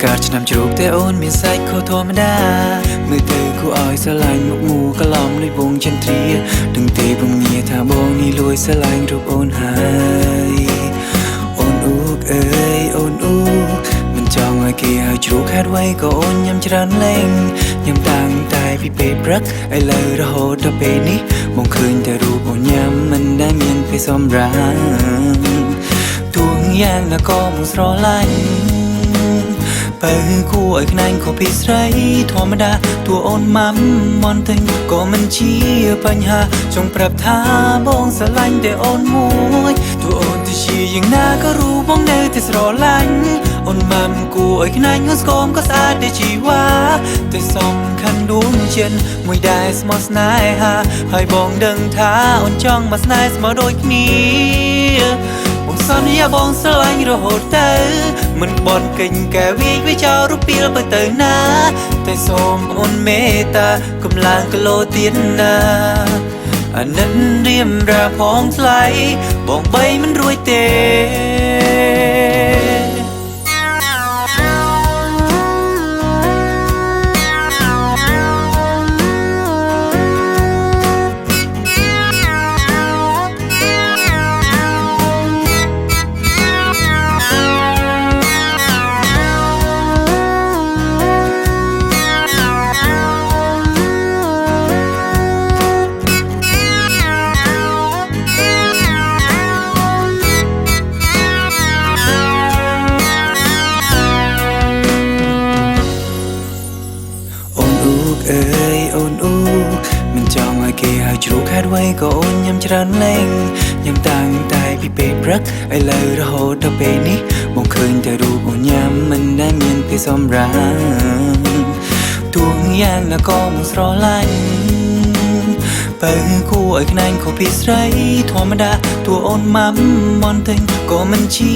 ការឆ្នាំជ្រូកតែអូនមានសាច់ខុសធម្មតាមើលទៅគួរឲ្យស្រឡាញ់មុខមូកឡំដូចវងចន្ទ្រាដឹងទេពំងារថាបងនេះលួយស្រឡាញ់រូបអូនហើយអូនអ៊ូកអើយអូនអ៊ូកមិនចង់ឲ្យគេហៅជ្រូកហេតុអ្វីក៏អូនញ៉ាំច្រើនលេងញ៉ាំតាំងតែពីពេលព្រឹកឥឡូវរហូតដល់ពេលនេះបងឃើញតែរូបអូនញ៉ាំមិនដែលមានពេលសម្រាប់ទួងយ៉ាងណាក៏មិនស្រឡាញ់បើគួរឲ្យខ្នែងក៏ពីស្រីធម្មតាតួអូនម៉ាំមន់ទិញក៏មិនជាបញ្ហាចង់ប្រាប់ថាបងស្រឡាញ់តែអូនមួយតួអូនទៅជាយ៉ាងណាក៏รู้បងនៅតែស្រឡាញ់អូនម៉ាំគួរឲ្យខ្នែងងស្គមក៏ស្អាតតែជីវ៉ាតែសំខាន់ដួងចិត្តមួយដែលស្មោះស្នេហាហើយបងដឹងថាអូនចង់មកស្នេហ៍ស្មើដូចគ្នាបងសន្យាបងស្រឡាញ់រហូតទៅមិនបន់កិញកែវាចោលរូបពីលទៅទៅណាតែសូមអូនមេត្តាកំឡាងគីឡូទៀតណាអានិតរៀមរាផងថ្លៃបងបីមិនរួចទេអើយអូនអ៊ូមិនចង់ឲ្យគេហៅជ្រូកហេតុអ្វីក៏អូនញ៉ាំច្រើនលេងញ៉ាំតាំងតែពីពេលព្រឹកឥឡូវរហូតដល់ពេលនេះបងឃើញតែរូបអូនញ៉ាំមិនដែលមានពេលសម្រាប់ទួងយ៉ាងណាក៏មិនស្រឡាញ់បើគួរឲ្យខ្នែងខុសពីស្រីធម្មតាតួអូនម៉ាំមន់ទិញក៏មិនជា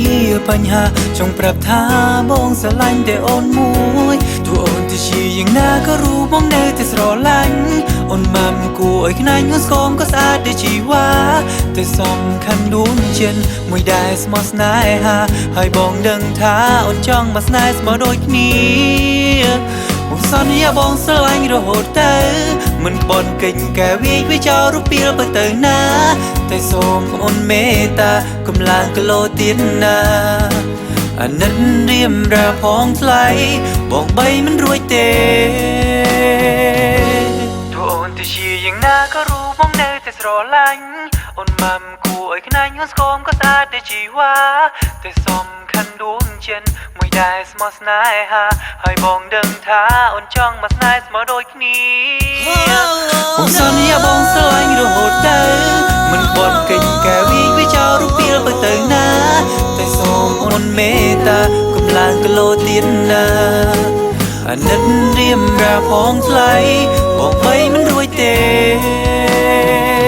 បញ្ហាចង់ប្រាប់ថាបងស្រឡាញ់តែអូនមួយតួអូនទៅជាយ៉ាងណាក៏รู้បងនៅតែស្រឡាញ់អូនម៉ាំគួរឲ្យខ្នែងងស្គមក៏ស្អាតតែជីវ៉ាតែសំខាន់ដួងចិត្តមួយដែលស្មោះស្នេហាហើយបងដឹងថាអូនចង់មកស្នេហ៍ស្មើដូចគ្នាបងសន្យាបងស្រឡាញ់រហូតទៅមិនបន់កិញកែវាចោលរូបពីលទៅទៅណាតែសូមអូនមេត្តាកំឡាងគីឡូទៀតណាអានិតរៀមរាផងថ្លៃបងបីមិនរួចទេតួអូនទៅជាយ៉ាងណាក៏รู้បងនៅតែស្រឡាញ់អូនម៉ាំគួរឲ្យខ្នែងងស្គមក៏ស្អាតតែជីវ៉ាតែសំខាន់ដួងចិត្តមួយដែលស្មោះស្នេហាហើយបងដឹងថាអូនចង់មកស្នេហ៍ស្មើដូចគ្នាបងសន្យាបងស្រឡាញ់រហូតទៅមិនបន់កិញកែវាចោលរូបពីលទៅទៅណាតែសូមអូនមេត្តាកំឡាងគីឡូទៀតណាអានិតរៀមរាផងថ្លៃបងបីមិនរួចទេ